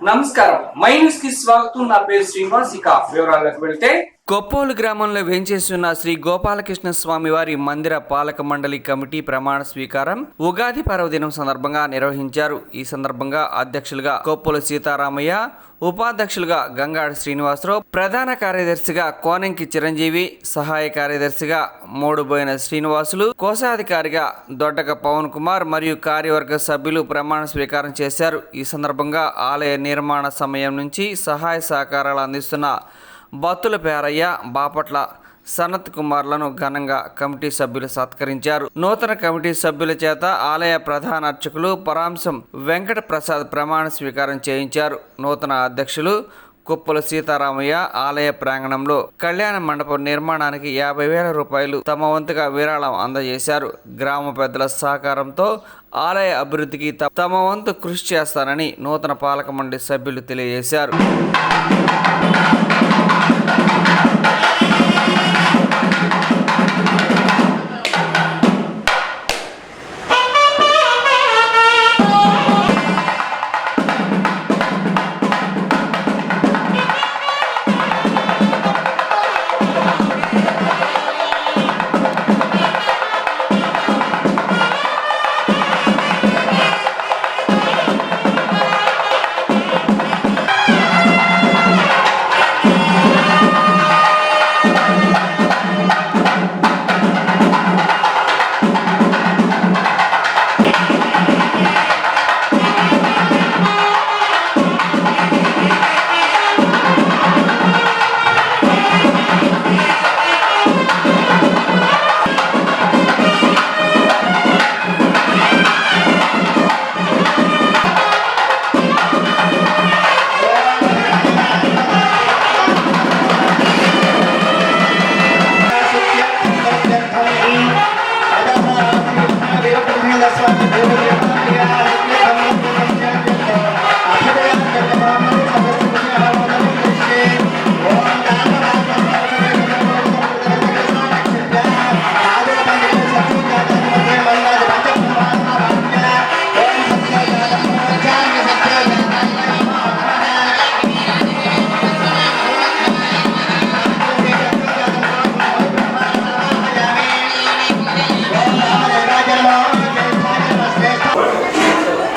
నమస్కారం, my news కి స్వాగతం. నా పేరు శ్రీనివాస్. ఇక వివరాలకు వెళ్తే, కొప్పోలు గ్రామంలో వేంచేస్తున్న శ్రీ గోపాలకృష్ణ స్వామి వారి మందిర పాలక మండలి కమిటీ ప్రమాణ స్వీకారం ఉగాది పర్వదినం సందర్భంగా నిర్వహించారు. ఈ సందర్భంగా అధ్యక్షులుగా కొప్పోలు సీతారామయ్య, ఉపాధ్యక్షులుగా గంగాడి శ్రీనివాసరావు, ప్రధాన కార్యదర్శిగా కోనంకి చిరంజీవి, సహాయ కార్యదర్శిగా మోడుబోయిన శ్రీనివాసులు, కోశాధికారిగా దొడ్డక పవన్ కుమార్ మరియు కార్యవర్గ సభ్యులు ప్రమాణ స్వీకారం చేశారు. ఈ సందర్భంగా ఆలయ నిర్మాణ సమయం నుంచి సహాయ సహకారాలు అందిస్తున్న బత్తుల పేరయ్య, బాపట్ల సనత్ కుమార్లను ఘనంగా కమిటీ సభ్యులు సత్కరించారు. నూతన కమిటీ సభ్యుల చేత ఆలయ ప్రధాన అర్చకులు పరాంశం వెంకట ప్రసాద్ ప్రమాణ స్వీకారం చేయించారు. నూతన అధ్యక్షులు కొప్పుల సీతారామయ్య ఆలయ ప్రాంగణంలో కళ్యాణ మండపం నిర్మాణానికి 50,000 రూపాయలు తమ వంతుగా విరాళం అందజేశారు. గ్రామ పెద్దల సహకారంతో ఆలయ అభివృద్ధికి తమ వంతు కృషి చేస్తారని నూతన పాలక మండలి సభ్యులు తెలియజేశారు.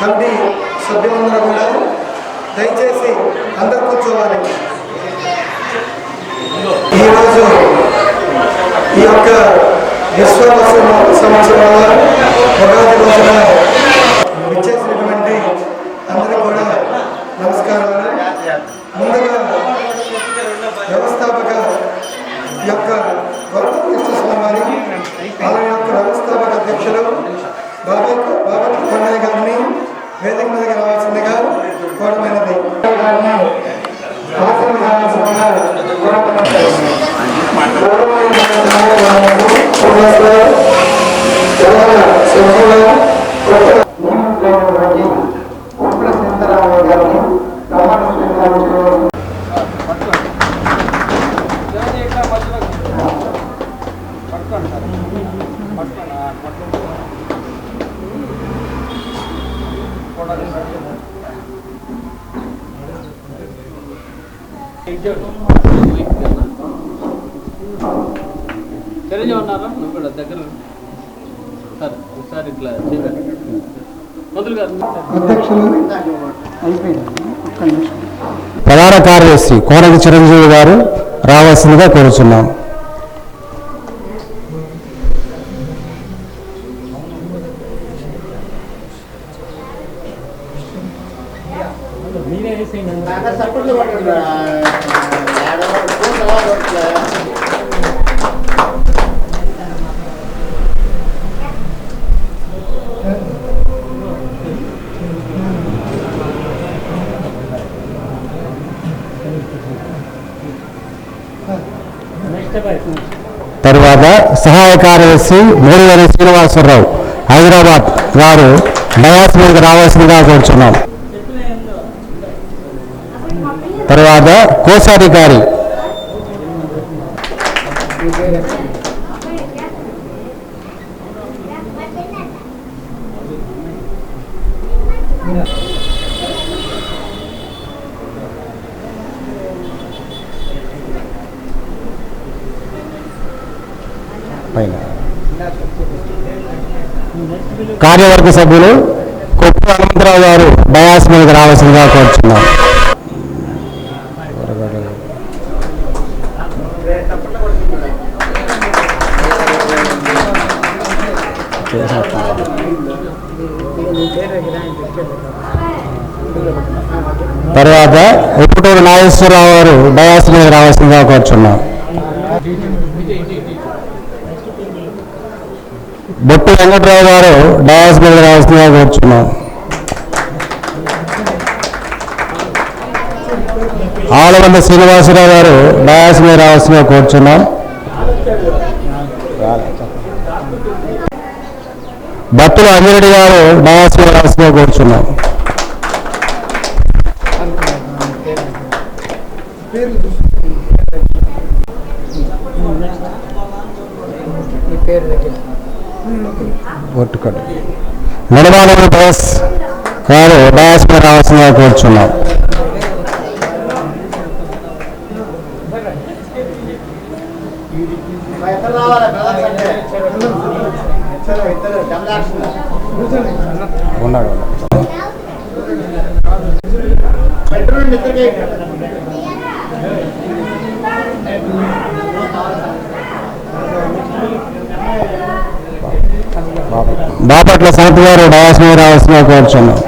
కమిటీ సభ్యులందరూ కూడా దయచేసి అందరు కూర్చోవాలి. ఈరోజు ఈ యొక్క విశ్వాస సంవత్సరాల ఉగాది రోజున విచ్చేసినటువంటి అందరికీ కూడా నమస్కారాలు. ముందుగా వ్యవస్థాపక యొక్క గోపాలకృష్ణ స్వామి ఆలయ యొక్క వ్యవస్థాపక అధ్యక్షులు బాపట్ల కొండయ్య గారిని వేదిక మీదకి రావాల్సిందిగా కోరమైనది. ప్రధాన కార్యదర్శి కోనంకి చిరంజీవి గారు రావాల్సిందిగా కోరుచున్నాం. తరువాత సహాయ కార్యదర్శి మోడుబోయిన శ్రీనివాసరావు హైదరాబాద్ గారు డయాస్ మీదకి రావాల్సిందిగా కోరుచున్నాం. తర్వాత కోశాధికారి పైన కార్యవర్గ సభ్యులు కొప్పు హనుమంతరావు గారు డయాస్ మీదకి రావాల్సిందిగా కోరుచున్నారు. తర్వాత ఉప్పుటూరు నాగేశ్వరరావు గారు డయాస్ మీద రావాల్సిందిగా కోరుచున్నాం. బొట్టు వెంకట్రావు గారు డయాస్ మీద రావాల్సిందిగా కోరుచున్నాం. ఆలవంద శ్రీనివాసరావు గారు డయాస్ మీద రావాల్సిందిగా కోరుచున్నాం. బత్తుల అంజిరెడ్డి గారు డయాస్ మీద రావాల్సిందిగా కోరుచున్నాం. నడవాలని డయాస్ గారు డయాస్ మీద రావాల్సిందిగా కోరుచున్నాం. ఉన్నాడు బాపట్ల శాంతి గారు డయాస్ మీద రావాల్సిందిగా కోరుచున్నాం.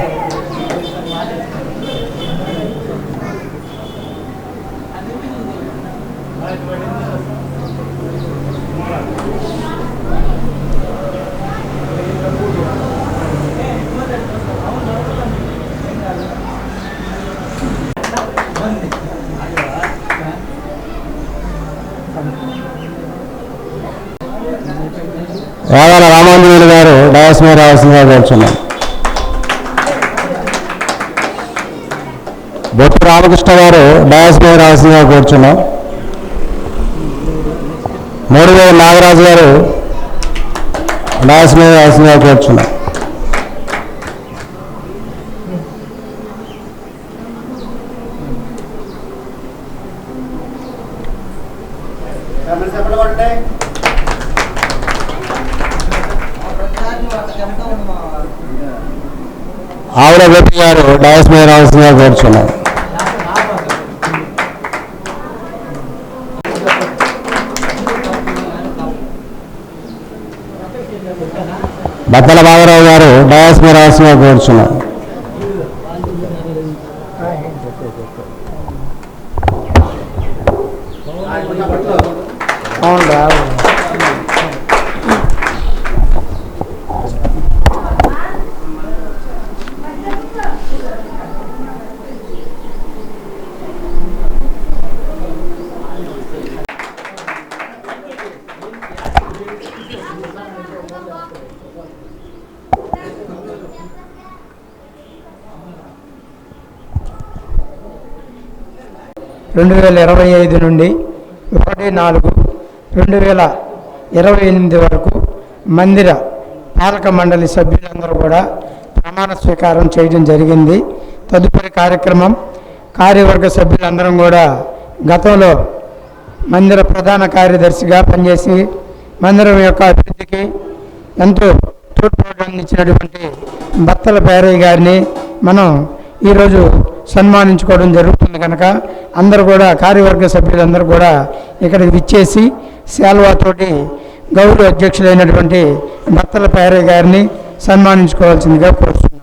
యాదాల రామాంజనేయులు గారు డయాస్ మీద రావాల్సిందిగా కోరుచున్నాం. బొట్టు రామకృష్ణ గారు డయాస్ మీద రావాల్సిందిగా కోరుచున్నాం. మూడువేల నాగరాజు గారు డయాస్ మీద రావాల్సిందిగా కోరుచున్నాం. ఆవిడ గోపి గారు డయాస్ మీద రావాల్సిందిగా కోరుచున్నాం. బత్తల బాబురావు గారు డయాస్ మీద రావాల్సిందిగా కోరుచున్నాం. రెండు 2025 నుండి 1/4/2028 వరకు మందిర పాలక మండలి సభ్యులందరూ కూడా ప్రమాణ స్వీకారం చేయడం జరిగింది. తదుపరి కార్యక్రమం కార్యవర్గ సభ్యులందరం కూడా గతంలో మందిర ప్రధాన కార్యదర్శిగా పనిచేసి మందిరం యొక్క అభివృద్ధికి ఎంతో తోడ్పాటు అందించినటువంటి బత్తల పేరయ్య గారిని మనం ఈరోజు సన్మానించుకోవడం జరుగుతుంది కనుక అందరూ కూడా కార్యవర్గ సభ్యులందరూ కూడా ఇక్కడికి విచ్చేసి శాల్వాతోటి గౌరవ అధ్యక్షులైనటువంటి బత్తల పేరయ్య గారిని సన్మానించుకోవాల్సిందిగా కోరుతున్నాను.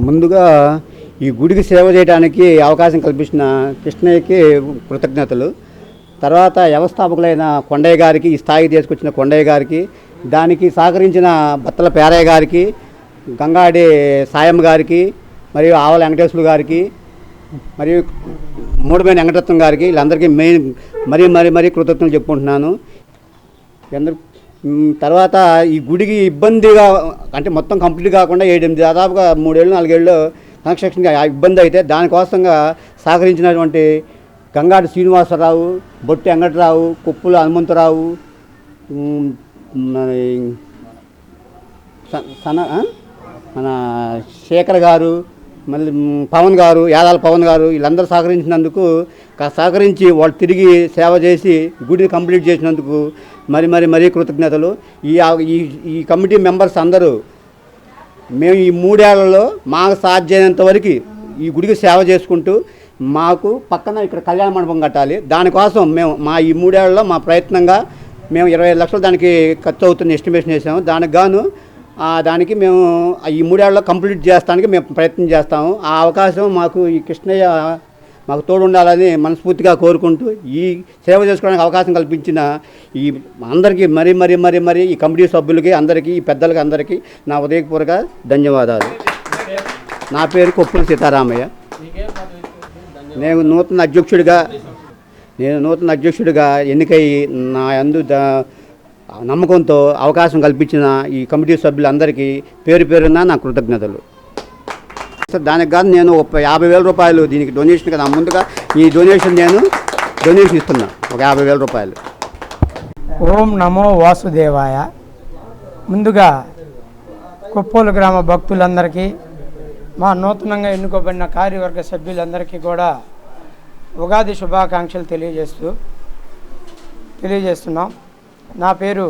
ముందుగా ఈ గుడికి సేవ చేయడానికి అవకాశం కల్పించిన కృష్ణయ్యకి కృతజ్ఞతలు. తర్వాత వ్యవస్థాపకులైన కొండయ్య గారికి, ఈ స్థాయికి తీసుకొచ్చిన కొండయ్య గారికి, దానికి సహకరించిన బత్తల పేరయ్య గారికి, గంగాడి సాయమ్మ గారికి, మరియు ఆవల వెంకటేశ్వరు గారికి, మరియు మూడమైన వెంకటరత్నం గారికి, వీళ్ళందరికీ మెయిన్ మరీ కృతజ్ఞతలు చెప్పుకుంటున్నాను. తర్వాత ఈ గుడికి ఇబ్బందిగా అంటే మొత్తం కంప్లీట్ కాకుండా 7-8 దాదాపుగా 3-4 ఏళ్ళు కన్స్ట్రక్షన్గా ఇబ్బంది అయితే దానికోసంగా సహకరించినటువంటి గంగాడి శ్రీనివాసరావు, బొట్టి వెంకటరావు, కుప్పుల హనుమంతరావు, మన శేఖర్ గారు, మళ్ళీ పవన్ గారు, యాదాల పవన్ గారు, వీళ్ళందరూ సహకరించినందుకు సహకరించి వాళ్ళు తిరిగి సేవ చేసి గుడిని కంప్లీట్ చేసినందుకు మరీ కృతజ్ఞతలు. ఈ కమిటీ మెంబర్స్ అందరూ మేము ఈ 3 ఏళ్లలో మాకు సాధ్యమైనంత వరకు ఈ గుడికి సేవ చేసుకుంటూ మాకు పక్కన ఇక్కడ కళ్యాణ మండపం కట్టాలి. దానికోసం మేము ఈ 3 ఏళ్లలో మా ప్రయత్నంగా మేము 25 లక్షలు దానికి ఖర్చు అవుతున్న ఎస్టిమేషన్ వేసాము. దానికి మేము ఈ 3 ఏళ్లలో కంప్లీట్ చేస్తానికి మేము ప్రయత్నం చేస్తాము. ఆ అవకాశం మాకు ఈ కృష్ణయ్య మాకు తోడు ఉండాలని మనస్ఫూర్తిగా కోరుకుంటూ ఈ సేవ చేసుకోవడానికి అవకాశం కల్పించిన ఈ అందరికీ మరీ ఈ కమిటీ సభ్యులకి అందరికీ, ఈ పెద్దలకి అందరికీ నా ఉదయపూర్వక ధన్యవాదాలు. నా పేరు కొప్పుల సీతారామయ్య. నేను నూతన అధ్యక్షుడిగా ఎన్నికై నా యందు నమ్మకంతో అవకాశం కల్పించిన ఈ కమిటీ సభ్యులందరికీ పేరున నా కృతజ్ఞతలు. దానికి కాదు నేను 50,000 రూపాయలు దీనికి డొనేషన్ కదా, ముందుగా ఈ డొనేషన్ ఇస్తున్నా, ఒక 50,000 రూపాయలు. ఓం నమో వాసుదేవాయ. ముందుగా కొప్పోలు గ్రామ భక్తులందరికీ, మా నూతనంగా ఎన్నుకోబడిన కార్యవర్గ సభ్యులందరికీ కూడా ఉగాది శుభాకాంక్షలు తెలియజేస్తున్నాం. నా పేరు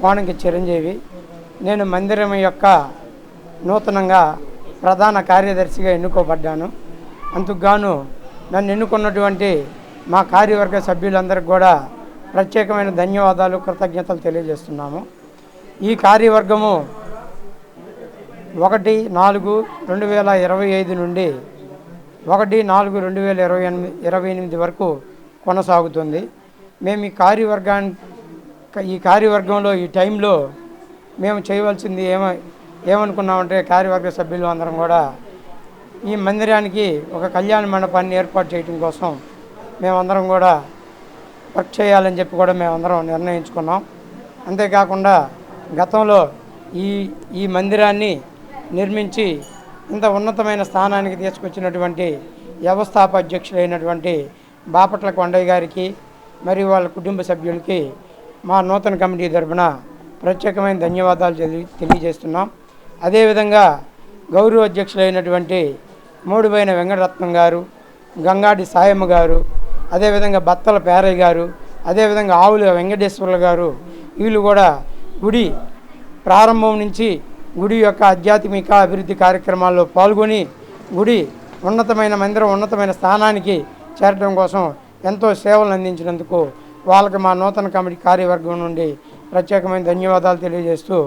కోణంకి చిరంజీవి. నేను మందిరం యొక్క నూతనంగా ప్రధాన కార్యదర్శిగా ఎన్నుకోబడ్డాను. అందుకుగాను నన్ను ఎన్నుకున్నటువంటి మా కార్యవర్గ సభ్యులందరికీ కూడా ప్రత్యేకమైన ధన్యవాదాలు, కృతజ్ఞతలు తెలియజేస్తున్నాము. ఈ కార్యవర్గము 1/4/2025 నుండి 1/4/2028 వరకు కొనసాగుతుంది. మేము ఈ కార్యవర్గంలో ఈ టైంలో మేము చేయవలసింది ఏమనుకున్నామంటే కార్యవర్గ సభ్యులు అందరం కూడా ఈ మందిరానికి ఒక కళ్యాణ మండపాన్ని ఏర్పాటు చేయడం కోసం మేమందరం కూడా వర్క్ చేయాలని చెప్పి కూడా మేమందరం నిర్ణయించుకున్నాం. అంతేకాకుండా గతంలో ఈ మందిరాన్ని నిర్మించి ఇంత ఉన్నతమైన స్థానానికి తీసుకొచ్చినటువంటి వ్యవస్థాప అధ్యక్షులైనటువంటి బాపట్ల కొండయ్య గారికి మరియు వాళ్ళ కుటుంబ సభ్యులకి మా నూతన కమిటీ తరఫున ప్రత్యేకమైన ధన్యవాదాలు తెలియజేస్తున్నాం. అదేవిధంగా గౌరవ అధ్యక్షులైనటువంటి మూడుబైన వెంకటరత్నం గారు, గంగాడి సాయమ్మ గారు, అదేవిధంగా బత్తల పేరయ్య గారు, అదేవిధంగా ఆవుల వెంకటేశ్వర్లు గారు, వీళ్ళు కూడా గుడి ప్రారంభం నుంచి గుడి యొక్క ఆధ్యాత్మిక అభివృద్ధి కార్యక్రమాల్లో పాల్గొని గుడి ఉన్నతమైన స్థానానికి చేరడం కోసం ఎంతో సేవలు అందించినందుకు వాళ్ళకి మా నూతన కమిటీ కార్యవర్గం నుండి ప్రత్యేకమైన ధన్యవాదాలు తెలియజేస్తూ,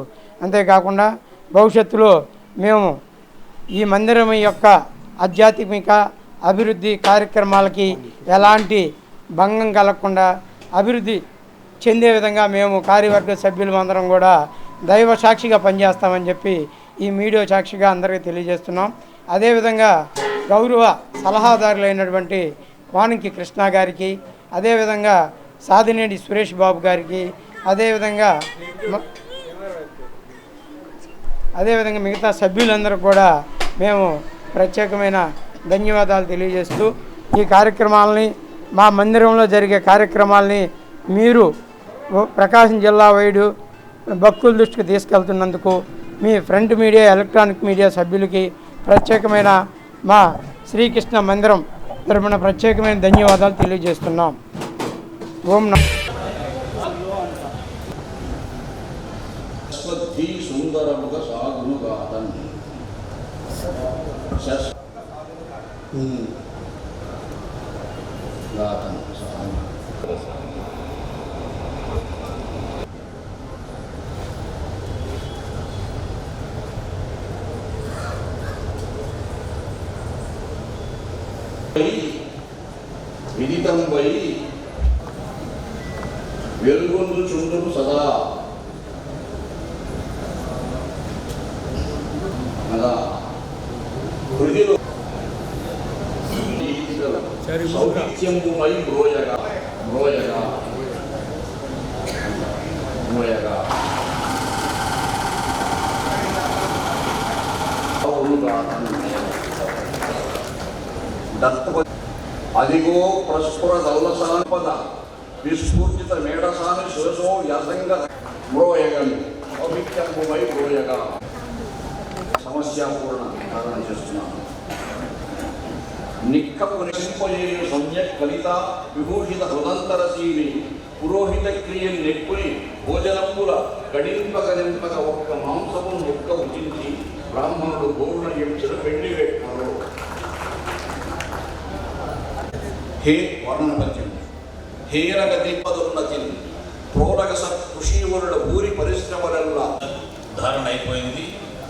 అంతేకాకుండా భవిష్యత్తులో మేము ఈ మందిరం యొక్క ఆధ్యాత్మిక అభివృద్ధి కార్యక్రమాలకి ఎలాంటి భంగం కలగకుండా అభివృద్ధి చెందే విధంగా మేము కార్యవర్గ సభ్యులందరం కూడా దైవ సాక్షిగా పనిచేస్తామని చెప్పి ఈ మీడియా సాక్షిగా అందరికీ తెలియజేస్తున్నాం. అదేవిధంగా గౌరవ సలహాదారులైనటువంటి కోణంకి కృష్ణ గారికి, అదేవిధంగా సాదినేడి సురేష్ బాబు గారికి, అదేవిధంగా మిగతా సభ్యులందరూ కూడా మేము ప్రత్యేకమైన ధన్యవాదాలు తెలియజేస్తూ ఈ కార్యక్రమాలని, మా మందిరంలో జరిగే కార్యక్రమాలని మీరు ప్రకాశం జిల్లా వైడు భక్తుల దృష్టికి తీసుకెళ్తున్నందుకు మీ ఫ్రంట్ మీడియా, ఎలక్ట్రానిక్ మీడియా సభ్యులకి ప్రత్యేకమైన మా శ్రీకృష్ణ మందిరం తరపున ప్రత్యేకమైన ధన్యవాదాలు తెలియజేస్తున్నాం. ఓం సుందరముగా సాగును గాదన్ విదితంపై వెలుగొందు చుండును సదా అలా హృదిలో సౌఖ్యముమై బ్రోయగా బ్రోయగా బ్రోయగా అదిగో ప్రస్ఫుర దౌలసానుపద విస్ఫూర్జిత మేడసాని శిరసో యసంగ బ్రోయగలు అభిఖ్యముమై బ్రోయగా సమస్యాపూర్ణ ధారణ చేస్తున్నాను. నిక్కపు నింపయేయు సమ్యక్ కలిత విభూషిత హృదంతరశీలి పురోహిత క్రియలు నెప్పుని భోజనంబుల గడింపక ఒక్క మాంసము ముక్క ఉచించి బ్రాహ్మణుడు గోవున ఎంచిన పెళ్లి పెట్టారు. హే వర్ణపద్యం హేరగతి పదున్నతి ప్రోరగస కృషీవరుల ఊరి పరిశ్రమలల్లా ధారణ అయిపోయింది.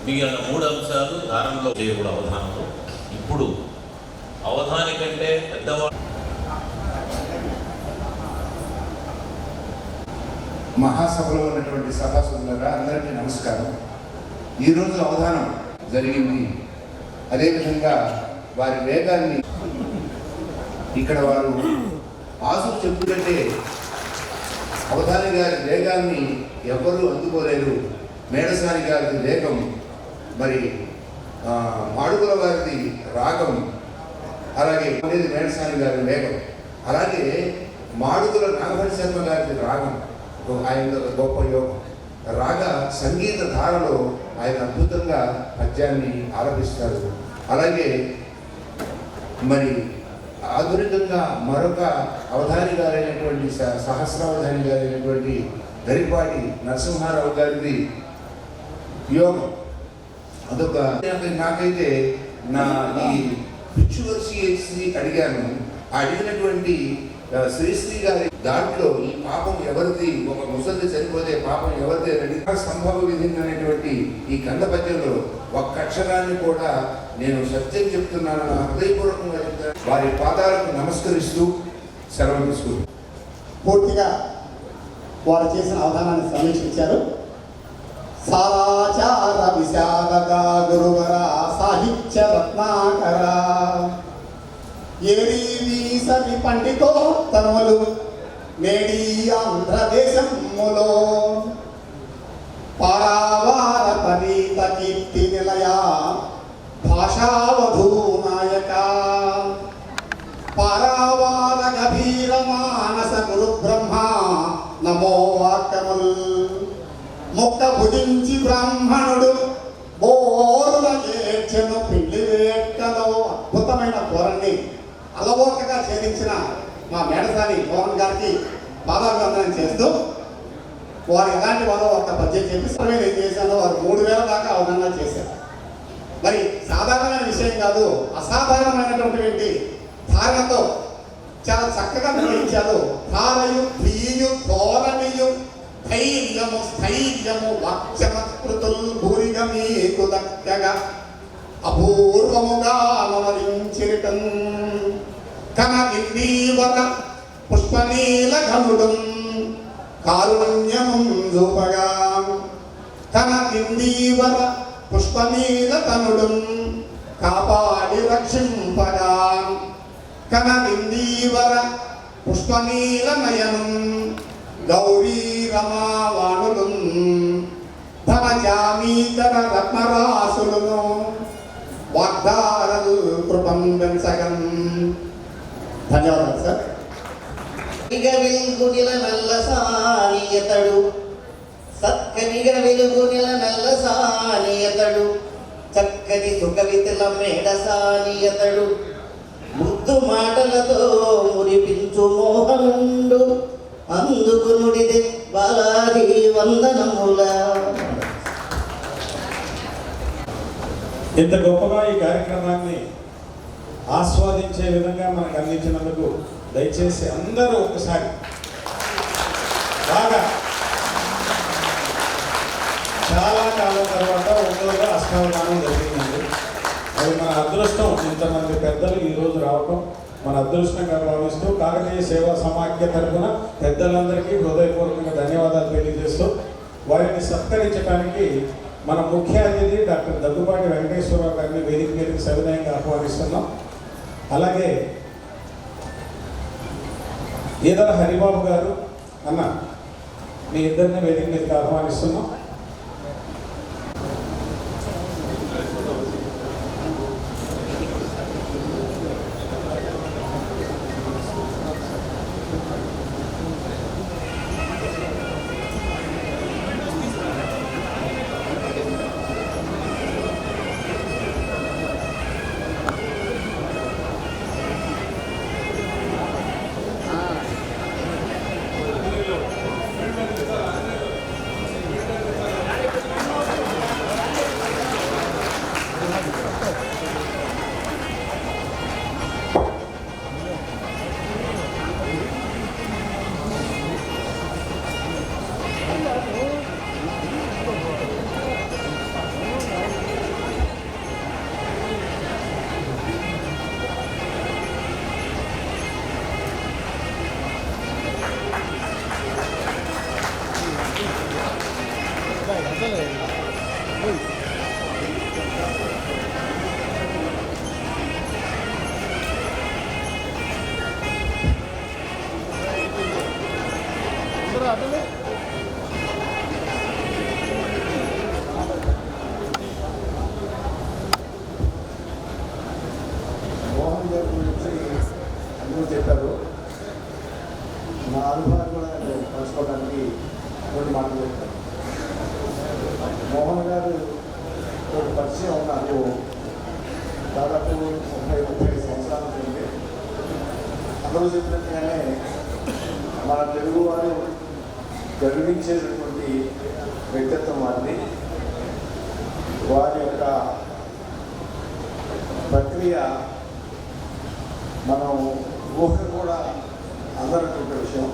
మిగిలిన 3 అంశాలు ధారణలో చేయకూడదు అవధానంలో. ఇప్పుడు అవధాని కంటే పెద్దవాడు మహాసభలో ఉన్నటువంటి సభాసదులారా అందరికీ నమస్కారం. ఈరోజు అవధానం జరిగింది. అదేవిధంగా వారి వేగాన్ని ఇక్కడ వారు ఆసు చెప్పుకుంటే అవధాని గారి వేగాన్ని ఎవరు అందుకోలేరు. మేడసాని గారి వేగం, మరి మాడుగుల వారిది రాగం, అలాగే మేడసాని గారి వేగం, అలాగే మాడుగుల నాగభట్ శర్మ గారి రాగం, ఆయన గొప్ప యోగం. రాగ సంగీత ధారలో ఆయన అద్భుతంగా పద్యాన్ని ఆలపిస్తారు. అలాగే మరి ఆధునికంగా మరొక అవధాని గారైనటువంటి సహస్రావధాని గారైనటువంటి దరిపాటి నరసింహారావు గారిది యోగం. అదొక నాకైతే నా ఈ పిచ్చువర్సి అడిగాను. అడిగినటువంటి శ్రీశ్రీ గారి దాంట్లో ఈ పాపం ఎవరిది, ఒక ముసలి చనిపోతే పాపం ఎవరిది అని సంభవ విధిని అనేటువంటి ఈ కంద పద్యంలో ఒక్క అక్షరాన్ని కూడా నేను సత్యం చెప్తున్నాను, నా హృదయపూర్వకంగా చెప్తాను. వారి పాదాలకు నమస్కరిస్తూ సెలవు తీసుకుంటాను. పూర్తిగా వారు చేసిన అవధానాన్ని సమీక్షించారు. సారాచార విశారదా గురువర సాహిత్య రత్నాకర ఏరి వీసరి పండితోత్తములు నేడి ఆంధ్రదేశములో పారావార పరీత కీర్తి నిలయ భాషావధూ నాయక పారావార గభీర మానస గురు బ్రహ్మ నమో వాక్యముల్ ముక్త భుజించి బ్రాహ్మణుడు బోరుల ఏడ్చెను పిండి వేట్టలో అద్భుతమైన ధోరణి అలవోకగా ఛేదించిన మా మేడసాని మోహన్ గారికి పాదాభివందనం చేస్తూ వారు ఎలాంటి వారో ఒక పద్యం చెప్పి సర్వేలు ఏం చేశారో వారు 3000 దాకా అవగాహన చేశారు. మరి సాధారణమైన విషయం కాదు, అసాధారణమైనటువంటి ధారణతో చాలా చక్కగా నిర్వహించారు. ధారయు ప్రియు ధోరణియు ధైర్యము స్థైర్యము వాక్యమత్కృతుల్ భూరిగా మీకు దక్కగా అపూర్వముగా నవరించిరిటం కన ఇందీవర పుష్పనీల ఘనుడం కారుణ్యము చూపగా కన ఇందీవర పుష్పనీల తనుడం కాపాడి రక్షింపగా కన ఇందీవర పుష్పనీల నయనం గౌరీ రమావాణులు ధనజామీకర రత్నరాసులను వాగ్దారలు కృపం వెంసగం. ధన్యవాదాలు సార్. వెలుగునిల నల్ల సానియతడు సక్కనిగ వెలుగునిల నల్ల సానియతడు చక్కని సుకవితల మేడ సానియతడు ముద్దు మాటలతో మురిపించు మోహనుండు అందుకు నుడిదే బాలాది వందనముల. ఇంత గొప్పగా ఈ కార్యక్రమాన్ని ఆస్వాదించే విధంగా మనకు అందించినందుకు దయచేసి అందరూ ఒకసారి బాగా చాలా కాలం తర్వాత ఒంగోలులో అష్టావధానం జరిగిందండి. అది మన అదృష్టం. ఇంతమంది పెద్దలు ఈరోజు రావటం మన అదృష్టంగా భావిస్తూ కాకతీయ సేవా సమాఖ్య తరఫున పెద్దలందరికీ హృదయపూర్వకంగా ధన్యవాదాలు తెలియజేస్తూ వారిని సత్కరించడానికి మన ముఖ్య అతిథి డాక్టర్ దగ్గుబాటి వెంకటేశ్వరరావు గారిని వేదిక మీదకి సవినయంగా ఆహ్వానిస్తున్నాం. అలాగే ఈదర హరిబాబు గారు అన్న మీ ఇద్దరిని వేదిక మీదకి ఆహ్వానిస్తున్నాం. మోహన్ గారి గురించి అందరూ చెప్పారు. నా అనుభవాన్ని కూడా నేను పంచుకోవడానికి కొన్ని మాటలు చెప్తాను. మోహన్ గారు ఒక పరిచయం నాకు దాదాపు 30-35 సంవత్సరాల నుండి. అందరూ చెప్పినట్టుగానే మన తెలుగువారు గర్వించేటటువంటి వ్యక్తిత్వం వారిది. వారి యొక్క ప్రక్రియ మనం ఊహ కూడా అందరిటువంటి విషయం.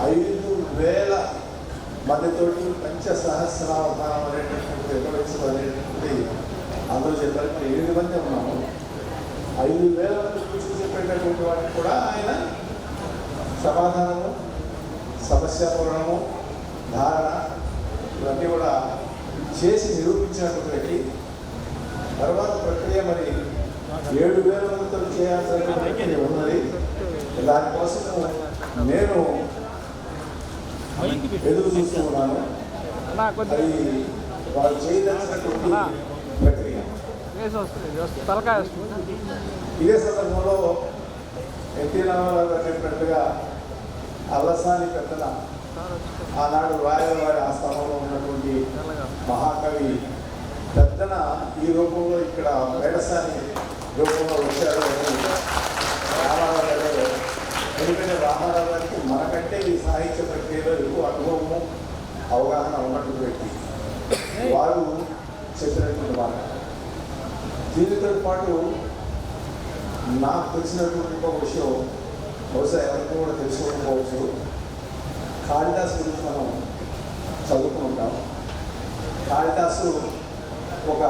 5,000 మందితోటి పంచసహస్రావధానం అనేటటువంటి నిర్వహించడం అనేటువంటి అందరూ చెప్పారు. 7 మంది ఉన్నాము. 5,000 మంది కూర్చొని చెప్పేటటువంటి వాటికి కూడా ఆయన సమాధానము, సమస్య పూరణము, ధారణ ఇవన్నీ కూడా చేసి నిరూపించినటువంటి వ్యక్తి. తర్వాత ప్రక్రియ మరి 7,000 మందితో చేయాల్సినటువంటి ఉన్నది. దానికోసం నేను ఎదురు చూస్తూ ఉన్నాను. అది వాళ్ళు చేయదలిసినటువంటి ప్రక్రియ. ఇదే సందర్భంలో ఎన్టీ రామారావు గారు చెప్పినట్టుగా అల్లసాని పెద్దల ఆనాడు రాయలవారి ఆస్థానంలో ఉన్నటువంటి మహాకవి పెద్దన ఈ రూపంలో ఇక్కడ వేడసాని రూపంలో వచ్చారు రామారావు గారు. ఎందుకంటే రామారావు గారికి మనకంటే ఈ సాహిత్య ప్రక్రియలో ఎక్కువ అనుభవము, అవగాహన ఉన్నటువంటి వ్యక్తి. వారు చెప్పినటువంటి మాట. దీనితో పాటు నాకు తెలిసినటువంటి ఒక విషయం బహుశా ఎవరికి కూడా తెలుసుకోకపోవచ్చు. కాళిదాసు గురించి మనం చదువుకుంటాం. కాళిదాసు ఒక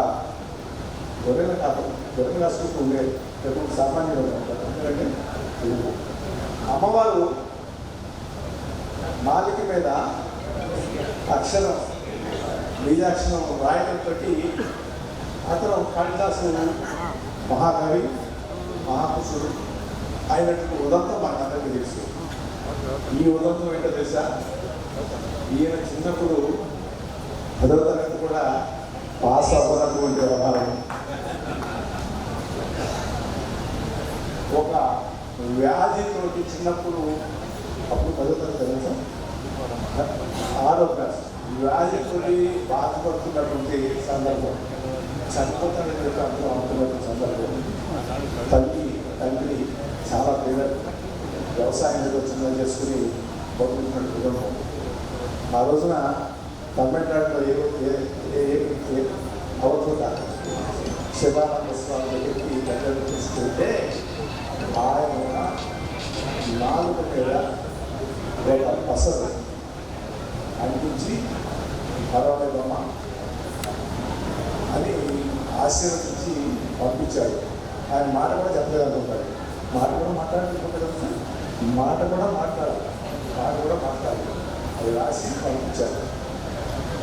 గొర్రెల కాదు, గొర్రెలు రాసుకుంటూ ఉండేది. ఎప్పుడు సామాన్యులు ఉంటారు. ఎందుకంటే అమ్మవారు నాలుక మీద అక్షరం బీజాక్షరం రాయడంతో అతను కాళిదాసు మహాకవి, మహాపురుషుడు అయినటువంటి ఉదంతం మనకందరికీ తెలుసు. ఈ ఉదంతం ఏంటో తెలుసా? ఈయన చిన్నప్పుడు 10వ తరగతి కూడా పాస్ అవ్వనటువంటి వ్యవహారం. ఒక వ్యాధితోటి చిన్నప్పుడు, అప్పుడు 10వ తరగతి తెలుసా, 6వ క్లాస్, వ్యాధితోటి బాధపడుతున్నటువంటి సందర్భం, చనిపోతానని చెప్పి అనుకున్నటువంటి సందర్భం. తండ్రి చాలా పేదలు, వ్యవసాయం ఏదో చిన్న చేసుకుని బతుకుతున్నట్టు కుటుంబం. ఆ రోజున తమిళనాడులో అవధూత శివానంద స్వామి దగ్గరికి దగ్గరకు తీసుకెళ్తే ఆయన నాలుక మీద ఒక పసరు అనిపించి పర్వాలేదమ్మా అని ఆశీర్వదించి పంపించాడు. ఆయన మాట కూడా చెప్పలేదు అనుకుంటాడు. మాట కూడా మాట్లాడుకుంటాడు, మాట కూడా మాట్లాడాలి, అది రాసి పంపించారు.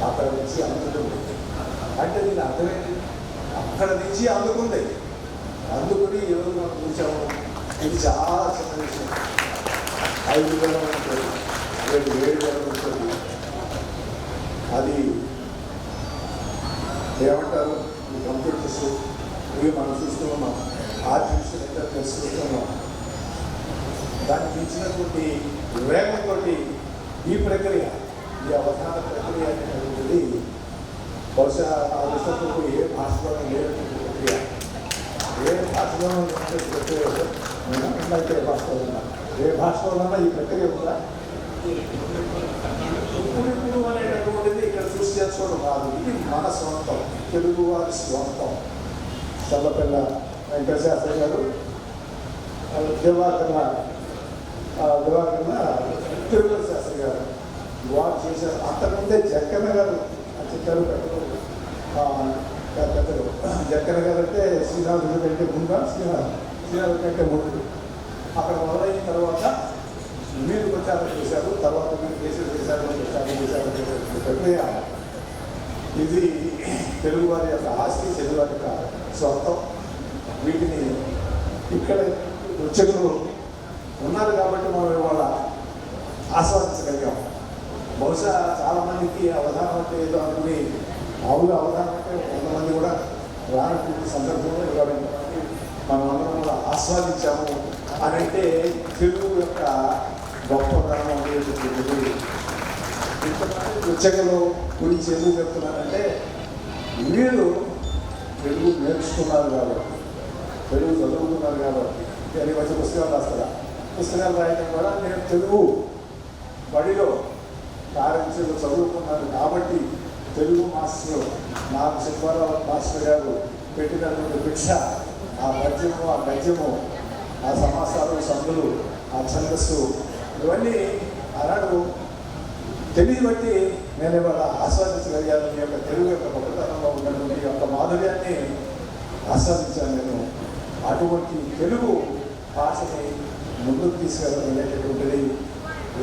అక్కడ నుంచి అందుకుంది అంటే దీని అర్థమేంటి? అక్కడ నుంచి అందుకుని ఈరోజు మనం చూసాము. ఇది చాలా చిన్న విషయం. 5,000 ఉంటుంది, 7,000 ఉంటుంది. అది ఏమంటారు, ఈ కంప్యూటర్స్ ఇవి మనం చూస్తున్నాం, ఆర్టిఫిషియల్ ఇంటెలిజెన్స్ చూస్తున్నాం. దానికి మించినటువంటి వేగంతో ఈ ప్రక్రియ, ఈ అవధాన ప్రక్రియ అనేటువంటిది బహుశా ఆ దృష్టితో ఏ భాషలోనూ లేనటువంటి ప్రక్రియ, ఏ భాషలోనూ లేనటువంటి ప్రక్రియ అయితే ఏ భాషలో ఉన్నా, ఏ భాషలోనన్నా ఈ ప్రక్రియ ఉందా? ఇప్పుడు అనేటటువంటిది ఇక్కడ చూసి చేసుకోవడం కాదు, ఇది మన స్వంతం, తెలుగు వారి స్వంతం. చల్లపిల్ల వెంకటశాస్త్రి గారు, దివాకర్ణ తిరుమల శాస్త్రి గారు వారు చేశారు. అంతకుముందే జక్కన్న గారు చెప్పారు, పెద్దలు జక్కన్న గారు అంటే శ్రీనాథుడి కంటే ముందా, శ్రీనాథుడి కంటే ముందు. అక్కడ మొదలైన తర్వాత మీరు ప్రచారం చేశారు, తర్వాత మీరు కేసులు చేశారు, ప్రక్రియ ఇది తెలుగువారి యొక్క ఆస్తి, తెలుగువారి యొక్క స్వంతం. వీటిని ఇక్కడ ఉద్యోగులు ఉన్నారు కాబట్టి మనం ఇవాళ ఆస్వాదించగలిగాం. బహుశా చాలామందికి అవధానం అంటే ఏదో అనుకుని మామూలుగా అవధానం అంటే కొంతమంది కూడా రానటువంటి సందర్భంలో ఇవాళ మనం అందరం కూడా ఆస్వాదించాము అని అంటే తెలుగు యొక్క గొప్పతనం అనేటువంటిది. ఇంతమంది ఉద్యోగులు గురించి ఎందుకు చెప్తున్నానంటే వీళ్ళు తెలుగు నేర్చుకున్నారు కాబట్టి, తెలుగు చదువుకున్నారు కాబట్టి. నేను వచ్చి పుస్తకాలు రాస్తారా, పుస్తకాలు రాయడం కూడా నేను తెలుగు బడిలో ప్రారంభించలో చదువుకున్నాను కాబట్టి తెలుగు మాస్టర్ నాకు సుబ్బారావు మాస్టర్ గారు పెట్టినటువంటి భిక్ష, ఆ పద్యము, ఆ గద్యము, ఆ సమాసాలు, సందులు, ఆ ఛందస్సు, ఇవన్నీ ఆనాడు తెలియబట్టి నేను ఇవాళ ఆస్వాదించగలిగాను. మీ యొక్క తెలుగు యొక్క గొప్పతనంలో ఉన్నటువంటి యొక్క మాధుర్యాన్ని ఆస్వాదించాను నేను. అటువంటి తెలుగు భాషని ముందుకు తీసుకెళ్ళనేటటువంటిది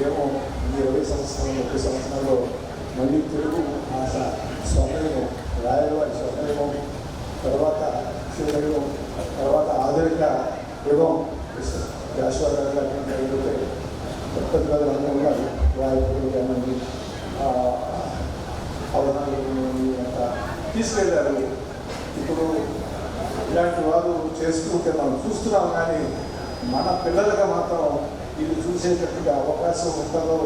ఏమో ఈ 20 సంవత్సరాలు 30 సంవత్సరాల్లో మళ్ళీ తెలుగు భాష స్వర్ణయుగం, రాయలవారి స్వర్ణయుగం, తర్వాత శివయుగం, తర్వాత ఆధునిక యుగం జాషువా గారు అయిపోతే కొత్త అందరూ ఉన్నారు. రాయపూడి కానీ అవధానాలు తీసుకెళ్ళారు. ఇప్పుడు ఇలాంటి వారు చేస్తుంటే మనం చూస్తున్నాం, కానీ మన పిల్లలుగా మాత్రం ఇది చూసేటటువంటి అవకాశం ఉంటుందో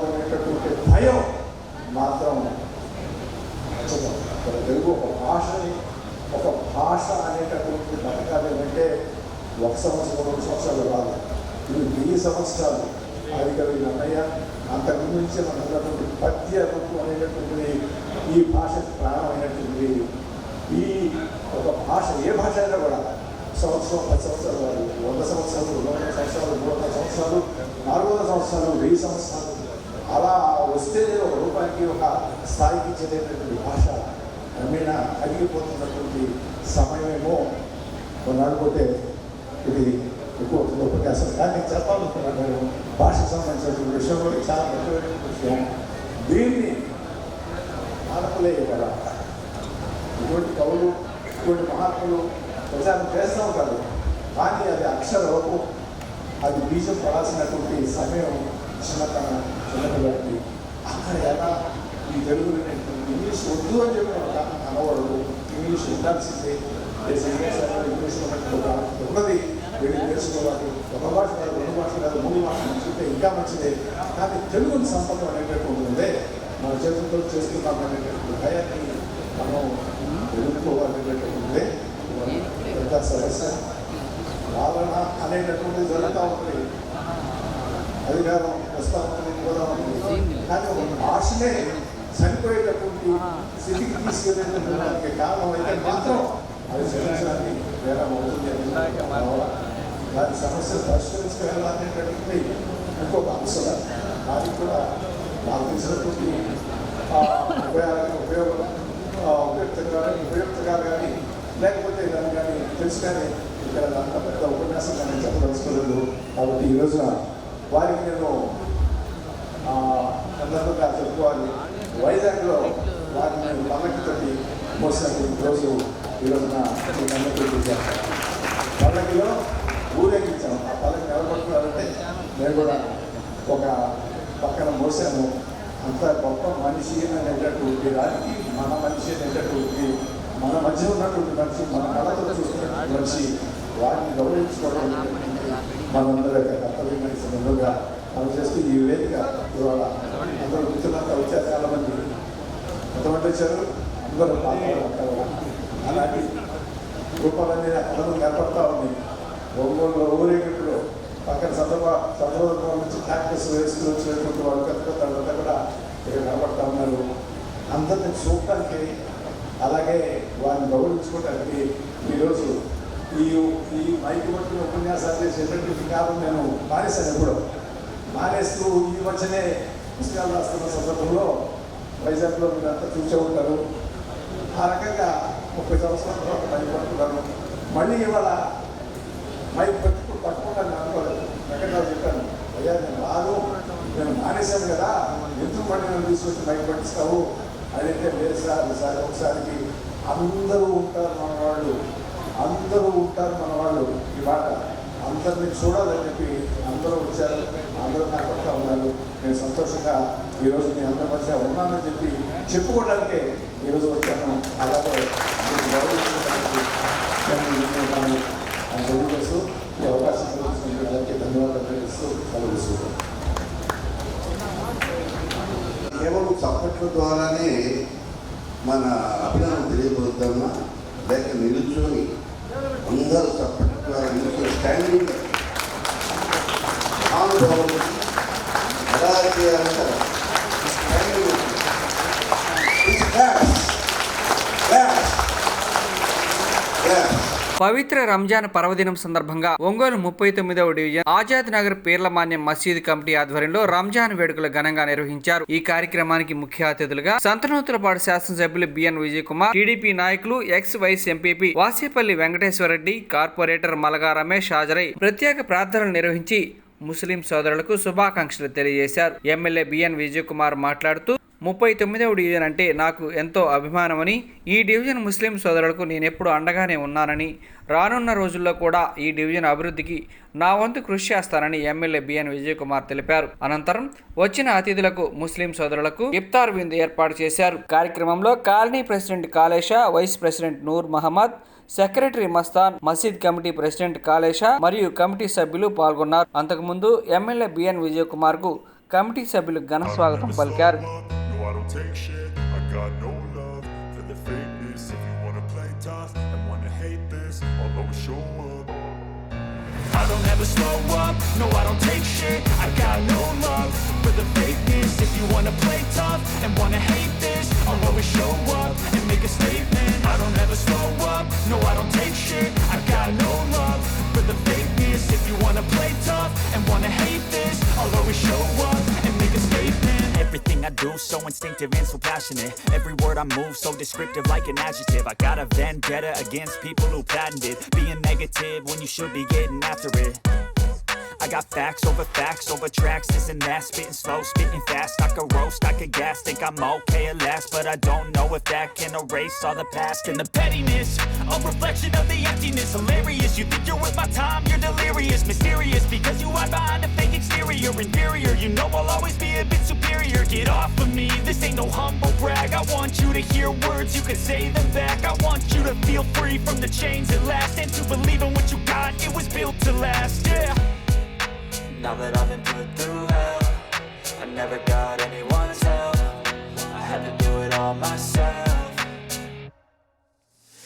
అనేటటువంటి భయం మాత్రం తెలుగు ఒక భాషని, ఒక భాష అనేటటువంటి బతకాలి అంటే 1 సంవత్సరం 2 సంవత్సరాలు కాదు, ఇది 1000 సంవత్సరాలు. అది కవి నన్నయ్య అంతకుముందు నుంచి మనటువంటి పద్య రూపం అనేటటువంటిది ఈ భాషకు ప్రాణమైనటువంటిది. ఈ ఒక భాష, ఏ భాష అయినా కూడా సంవత్సరం 10 సంవత్సరాలు కాదు, 100 సంవత్సరాలు, 200 సంవత్సరాలు, 300 సంవత్సరాలు, 400 సంవత్సరాలు, 1000 సంవత్సరాలు అలా వస్తేనే ఒక రూపానికి ఒక స్థాయికి చెందేటటువంటి భాష క్రమేణా అడిగిపోతున్నటువంటి సమయమేమో కొన్నాడుపోతే ఇది ఎక్కువ ఉపన్యాసం. కానీ చెప్పాలనుకున్నాను నేను భాషకు సంబంధించినటువంటి విషయంలో చాలా ముఖ్యమైన విషయం. దీన్ని ఆడపలే కదా, ఇటువంటి కవులు, ఇటువంటి మహాత్ములు ప్రచారం చేస్తూ ఉంటారు, కానీ అది అక్షర రూపం, అది బీజం పడాల్సినటువంటి సమయం చిన్నపిల్లలకి. అక్కడ ఎలా ఈ తెలుగు ఇంగ్లీష్ వద్దు అని చెప్పి అనవాడు, ఇంగ్లీష్ ఉండాల్సిందే, ఇంగ్లీష్ ఉన్నది వీళ్ళు నేర్చుకోవాలి. ఒక భాష కాదు, 2 భాషలు కాదు, 3 భాషలు నేర్చుకుంటే ఇంకా మంచిదే. కానీ తెలుగుని సంపదం అనేటటువంటిదే మన చేతులతో చేస్తున్నాం అనేటటువంటి భయాన్ని మనం ఎదుర్కోవాలనేటటువంటిదే పెద్ద సమస్య. పాలన అనేటటువంటిది జరుగుతూ ఉంటుంది, అధికారం వస్తూ ఉంటుంది, పోతా ఉంటుంది. కానీ ఒక భాషనే చనిపోయేటటువంటి స్థితికి తీసుకెళ్ళేటటువంటి కారణం అయితే మాత్రం అది చదివించడానికి వేరే అవుతుంది. దాని సమస్య పరిష్కరించుకోవాలనేటటువంటి ఇంకొక అంశం. దానికి కూడా నాకు తెలిసినటువంటి ఉపయుక్తంగా కానీ లేకపోతే దాన్ని కానీ తెలుసు కానీ ఇక్కడ అంత పెద్ద ఉపన్యాసం కానీ చెప్పదలుచుకోలేదు. కాబట్టి ఈ రోజున వారికి నేను సందర్భంగా చెప్పుకోవాలి. వైజాగ్లో వారిని నేను పల్లకితోటి మోసాను. ఈ రోజున పల్లకిలో ఊరేగించాము. ఆ పల్లకి నిలబడుతున్నారంటే నేను కూడా ఒక పక్కన మోసాను. అంత గొప్ప మనిషి అనేటటువంటి దానికి మన మనిషి అనేటటువంటి మన మధ్య ఉన్నటువంటి మనిషి, మన కళతో చూస్తున్నటువంటి మనిషి, వారిని గౌరవించుకోవడం మనందరి యొక్క కర్తవ్యమైన సందర్భంగా మనం చేస్తూ ఈ వేదిక ఇవాళ అందరూ మిత్రులంతా వచ్చారు. చాలామంది ఎంతమంది వచ్చారు, అందరూ పాల్గొంటారు. అలాంటి రూపాలన్నీ అందరూ ఏర్పడతా ఉంది. ఒంగోలులో ఊరేగింపులో పక్కన సందర్భం నుంచి ప్రాక్టీస్ వేస్తూ వచ్చినటువంటి వాళ్ళు వాళ్ళంతా కూడా ఇక్కడ కనపడతా ఉన్నారు. అందరిని చూడటానికి అలాగే వారిని గౌరవించుకోవడానికి ఈరోజు ఈ మైకి పట్టుకుని ఉపన్యాసాలు చేసేటటువంటి కాలం నేను మానేశాను. ఎప్పుడో మానేస్తూ ఈ మధ్యనే పుస్తకాలు రాస్తున్న సందర్భంలో వైజాగ్లో మీరు అంతా చూసే ఉంటారు. ఆ రకంగా 30 సంవత్సరాల తర్వాత మైక్ పట్టుకున్నాను. మళ్ళీ ఇవాళ మైక్ పట్టుకుంటాను అనుకోలేదు. వెంకటరావు చెప్పాను, అయ్యా నేను రాదు, నేను మానేశాను కదా, ఎందుకు మళ్ళీ నేను తీసుకొచ్చి మైక్ పట్టిస్తావు అదైతే లేదు సార్. ఒకసారికి అందరూ ఉంటారు మన వాళ్ళు ఈ మాట అందరినీ చూడాలని చెప్పి అందరూ వచ్చారు. అందరూ కనపడతా ఉన్నారు. నేను సంతోషంగా ఈరోజు నేను అందరి మధ్య ఉన్నానని చెప్పి చెప్పుకోవడానికే ఈరోజు వచ్చాను. అలాగే నేను గౌరవించడానికి తెలియజేస్తూ ఈ అవకాశం కల్పించినందుకు అందరికీ ధన్యవాదాలు తెలియజేస్తూ సెలవుస్తున్నాను. కేవలం చప్పట్ల ద్వారానే మన అభినందన తెలియబోతున్నా, లేక నిలుచుని అందరూ చప్పట్ల ద్వారా నిలుచుని స్టాండింగ్ అనుభవం ఎలా చేయాలంటారు. పవిత్ర రంజాన్ పర్వదినం సందర్భంగా ఒంగోలు 39వ డివిజన్ ఆజాద్ నగర్ పీర్లమాన్యం మసీదు కమిటీ ఆధ్వర్యంలో రంజాన్ వేడుకలు ఘనంగా నిర్వహించారు. ఈ కార్యక్రమానికి ముఖ్య అతిథులుగా సంతనూతులపాడు శాసనసభ్యులు బిఎన్ విజయ్ కుమార్, టీడీపీ నాయకులు ex vice MPP Vasepalli Venkateswara Reddy, corporator Malaga Ramesh హాజరై ప్రత్యేక ప్రార్థనలు నిర్వహించి ముస్లిం సోదరులకు శుభాకాంక్షలు తెలియజేశారు. ఎమ్మెల్యే బిఎన్ విజయ్ కుమార్ మాట్లాడుతూ 39వ డివిజన్ అంటే నాకు ఎంతో అభిమానమని, ఈ డివిజన్ ముస్లిం సోదరులకు నేనెప్పుడు అండగానే ఉన్నానని, రానున్న రోజుల్లో కూడా ఈ డివిజన్ అభివృద్ధికి నా వంతు కృషి చేస్తానని ఎమ్మెల్యే బిఎన్ విజయ్ కుమార్ తెలిపారు. అనంతరం వచ్చిన అతిథులకు ముస్లిం సోదరులకు ఇఫ్తార్ విందు ఏర్పాటు చేశారు. కార్యక్రమంలో colony president Kalesha, vice president Noor Mohammed, secretary Mastan, మసీద్ కమిటీ ప్రెసిడెంట్ కాళేషా మరియు కమిటీ సభ్యులు పాల్గొన్నారు. అంతకుముందు ఎమ్మెల్యే బిఎన్ విజయ్ కుమార్ కు కమిటీ సభ్యులు ఘన స్వాగతం పలికారు. I don't take shit, I got no love for the fakeness. If you wanna play tough and wanna hate this, I'll always show up. I don't ever slow up, no I don't take shit. I got no love for the fakeness. If you wanna play tough and wanna hate this, I'll always show up and make a statement. I don't ever slow up, no I don't take shit. I got no love for the fakeness. If you wanna play tough and wanna hate this, I'll always show up and make a statement. Everything I do so instinctive and so passionate. Every word I move so descriptive like an adjective. I got a vendetta against people who patented being negative when you should be getting after it. I got facts over tracks, this and that. Spitting slow, spitting fast. I could roast, I could gas. Think I'm okay at last, but I don't know if that can erase all the past. And the pettiness, a reflection of the emptiness. Hilarious, you think you're worth my time, you're delirious. Mysterious, because you hide behind a fake exterior. Inferior, you know I'll always be a bit superior. Get off of me, this ain't no humble brag. I want you to hear words, you can say them back. I want you to feel free from the chains at last, and to believe in what you got, it was built to last, yeah. Now that I've been put through hell, I never got anyone's help. I had to do it all myself.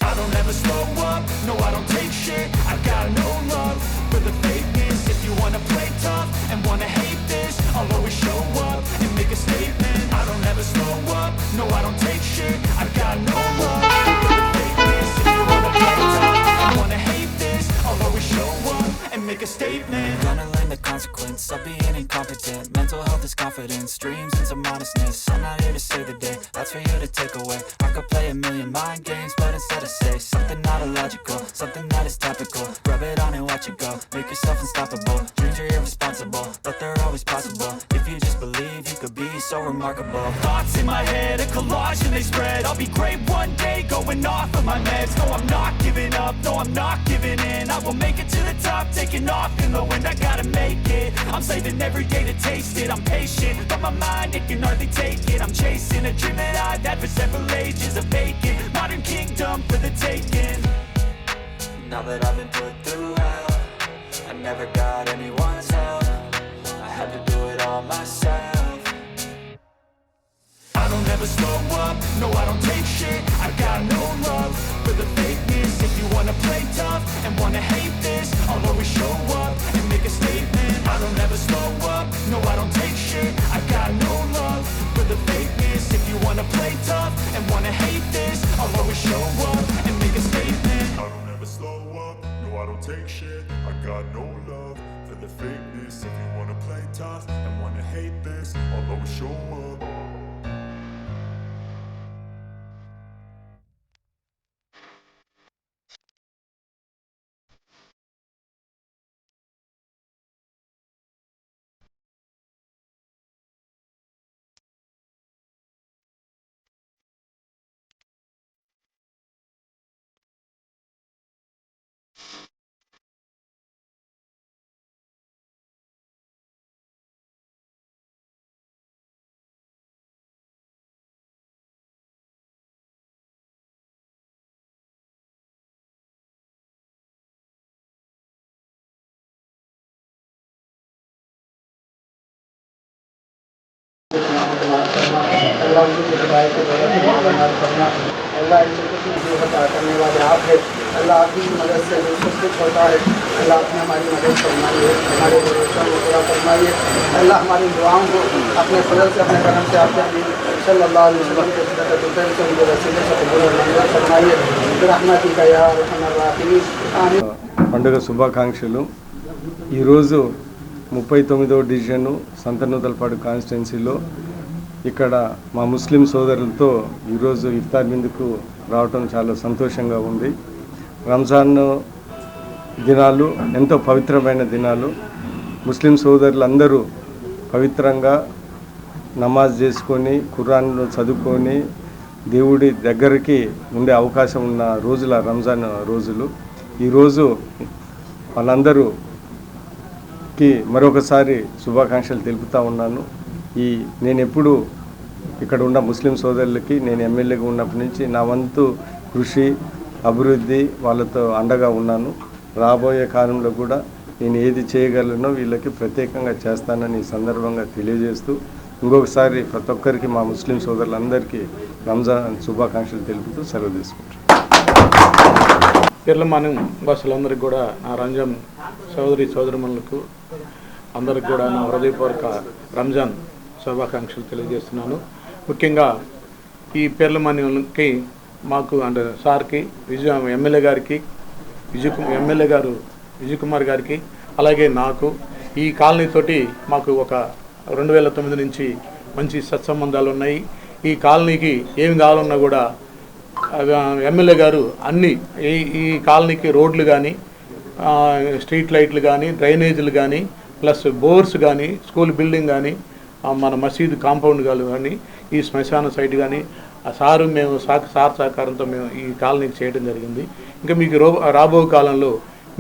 I don't ever slow up, no I don't take shit. I got no love for the fakeness. If you wanna play tough and wanna hate this, I'll always show up and make a statement. I don't ever slow up, no I don't take shit. I got no love for the fakeness. If you wanna play tough and wanna hate this, I'll always show up and and make a statement. Gonna learn the consequence of being incompetent. Mental health is confidence, dreams and some honestness. I'm not here to save the day, that's for you to take away. I could play a million mind games, but instead I say something not illogical, something that is topical. Rub it on and watch it go, make yourself unstoppable. Dreams are irresponsible, but they're always possible. If you just believe, you could be so remarkable. Thoughts in my head, a collage and they spread. I'll be great one day, going off of my meds. No, I'm not giving up, no, I'm not giving in. I will make it to the top, taking off in the wind. I gotta make it, I'm saving every day to taste it. I'm patient, but my mind, it can hardly take it. I'm chasing a dream that I've had for several ages. A vacant, modern kingdom for the taking. Now that I've been put through hell, I never got anyone's help. I had to do it all myself. I don't ever slow up, no I don't take shit. I got no love for the fakeness. If you wanna play tough and wanna hate this, I'll always show up and make a statement. I don't ever slow up, no I don't take shit. I got no love for the fakeness. If you wanna play tough and wanna hate this, I'll always show up and make a statement. I don't ever slow up, no I don't take shit. I got no love for the fakeness. If you wanna play tough and wanna hate this, I'll always show up. अल्लाह जो बता करने वाले आप है। अल्लाह आपकी मदद से जो सब कुछ होता है, अल्लाह आपने हमारी मदद फरमाइए, हमारे भरोसा को पूरा फरमाइए। अल्लाह हमारी दुआओं को अपने फजल से, अपने करम से आपने सल्लल्लाहु अलैहि वसल्लम के सदक़े से उनके वसीले से कबूल और मंजूर फरमाइए। रहमतिका या अरहमर राहिमीन। आमीन। పండుగ శుభాకాంక్షలు. ఈరోజు 39వ డివిజను సంతనూతలపాడు కాన్స్టిట్యున్సీలో ఇక్కడ మా ముస్లిం సోదరులతో ఈరోజు ఇఫ్తార్ విందుకు రావటం చాలా సంతోషంగా ఉంది. రంజాన్ దినాలు ఎంతో పవిత్రమైన దినాలు. ముస్లిం సోదరులందరూ పవిత్రంగా నమాజ్ చేసుకొని ఖురాన్ను చదువుకొని దేవుడి దగ్గరికి ఉండే అవకాశం ఉన్న రోజుల రంజాన్ రోజులు. ఈరోజు వాళ్ళందరూకి మరొకసారి శుభాకాంక్షలు తెలుపుతూ ఉన్నాను. నేను ఎప్పుడు ఇక్కడ ఉన్న ముస్లిం సోదరులకి నేను ఎమ్మెల్యేగా ఉన్నప్పటి నుంచి నా వంతు కృషి అభివృద్ధి వాళ్ళతో అండగా ఉన్నాను. రాబోయే కాలంలో కూడా నేను ఏది చేయగలనో వీళ్ళకి ప్రత్యేకంగా చేస్తానని ఈ సందర్భంగా తెలియజేస్తూ ఇంకొకసారి ప్రతి ఒక్కరికి మా ముస్లిం సోదరులందరికీ రంజాన్ శుభాకాంక్షలు తెలుపుతూ సెలవు తీసుకుంటాను. పిర్లమానం భాషలందరికీ కూడా నా రంజాన్ సోదరిమణులకు అందరికి కూడా నా హృదయపూర్వక రంజాన్ శుభాకాంక్షలు తెలియజేస్తున్నాను. ముఖ్యంగా ఈ పిర్లమాన్యంకి మాకు అంటే సార్కి ఎమ్మెల్యే గారికి ఎమ్మెల్యే గారు విజయ్ కుమార్ గారికి అలాగే నాకు ఈ కాలనీతోటి మాకు ఒక 2009 నుంచి మంచి సత్సంబంధాలు ఉన్నాయి. ఈ కాలనీకి ఏమి కావాలన్నా కూడా ఎమ్మెల్యే గారు అన్ని ఈ కాలనీకి రోడ్లు కానీ స్ట్రీట్ లైట్లు కానీ డ్రైనేజీలు కానీ ప్లస్ బోర్స్ కానీ స్కూల్ బిల్డింగ్ కానీ మన మసీదు కాంపౌండ్ కానీ ఈ శ్మశాన సైట్ కానీ సారు మేము సార్ సహకారంతో మేము ఈ కాలనీకి చేయడం జరిగింది. ఇంకా మీకు రాబో కాలంలో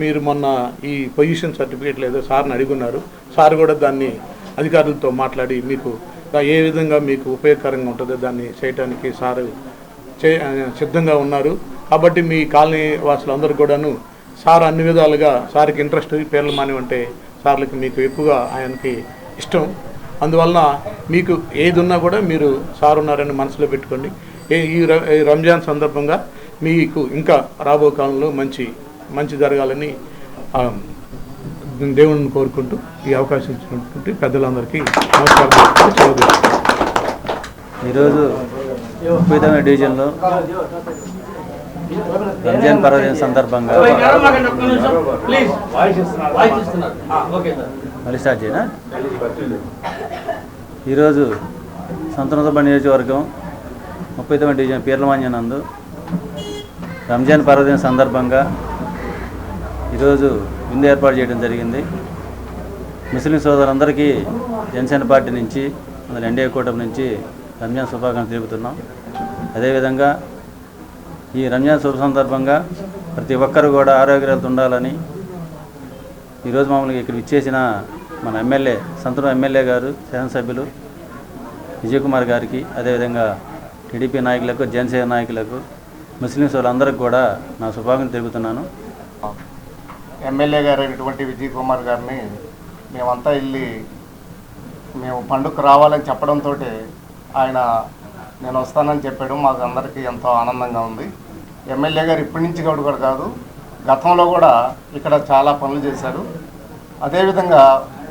మీరు మొన్న ఈ పొజిషన్ సర్టిఫికేట్ లేదో సార్ని అడుగున్నారు. సార్ కూడా దాన్ని అధికారులతో మాట్లాడి మీకు ఏ విధంగా మీకు ఉపయోగకరంగా ఉంటుందో దాన్ని చేయడానికి సారు సిద్ధంగా ఉన్నారు. కాబట్టి మీ కాలనీ వాసులందరూ కూడాను సార్ అన్ని విధాలుగా సార్కి ఇంట్రెస్ట్ పిర్లమాన్యం అంటే సార్లకి మీకు ఎక్కువగా ఆయనకి ఇష్టం. అందువలన మీకు ఏది ఉన్నా కూడా మీరు సార్ ఉన్నారని మనసులో పెట్టుకోండి. ఈ రంజాన్ సందర్భంగా మీకు ఇంకా రాబో కాలంలో మంచి జరగాలని దేవుడిని కోరుకుంటూ ఈ అవకాశం ఇచ్చినటువంటి పెద్దలందరికీ నమస్కారం. ఈరోజు 39వ డివిజన్లో రంజాన్ పర్వదిన సందర్భంగా మళ్ళీ స్టార్ట్ చేయనా? ఈరోజు సంతనోదబ నియోజకవర్గం 39వ డివిజన్ పీర్లమాన్య నందు రంజాన్ పర్వదిన సందర్భంగా ఈరోజు విందు ఏర్పాటు చేయడం జరిగింది. ముస్లిం సోదరులందరికీ జనసేన పార్టీ నుంచి ఎన్డీఏ కూటమి నుంచి రంజాన్ శుభాకాంక్షలు తెలుపుతున్నాం. అదేవిధంగా ఈ రంజాన్ శుభ సందర్భంగా ప్రతి ఒక్కరు కూడా ఆరోగ్యాలతో ఉండాలని ఈరోజు మామూలుగా ఇక్కడ ఇచ్చేసిన మన ఎమ్మెల్యే సంతనూరు ఎమ్మెల్యే గారు, శాసనసభ్యులు విజయ్ కుమార్ గారికి, అదేవిధంగా టీడీపీ నాయకులకు, జనసేన నాయకులకు, ముస్లిం సోదరులందరికీ కూడా నా శుభాకాంక్షలు తెలుపుతున్నాను. ఎమ్మెల్యే గారు అయినటువంటి విజయ్ కుమార్ గారిని మేమంతా వెళ్ళి మేము పండుగకు రావాలని చెప్పడంతో ఆయన నేను వస్తానని చెప్పాడు. మాకు అందరికీ ఎంతో ఆనందంగా ఉంది. ఎమ్మెల్యే గారు ఇప్పటి నుంచి కూడా కాదు, గతంలో కూడా ఇక్కడ చాలా పనులు చేశారు. అదేవిధంగా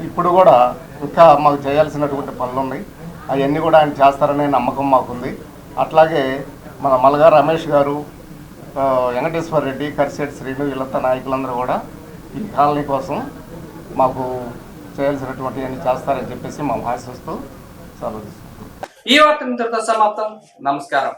ఇప్పుడు కూడా ఇంకా మాకు చేయాల్సినటువంటి పనులు ఉన్నాయి. అవన్నీ కూడా ఆయన చేస్తారనే నమ్మకం మాకుంది. అట్లాగే మన మల్గా రమేష్ గారు, వెంకటేశ్వర రెడ్డి, కరిశెట్టి శ్రీను, వీళ్ళంతా నాయకులందరూ కూడా ఈ కాలనీ కోసం మాకు చేయాల్సినటువంటి అన్ని చేస్తారని చెప్పేసి మేము ఆశిస్తూ సెలవు తీసుకుంటాం. ఈ వార్త ఇంతటితో సమాప్తం. నమస్కారం.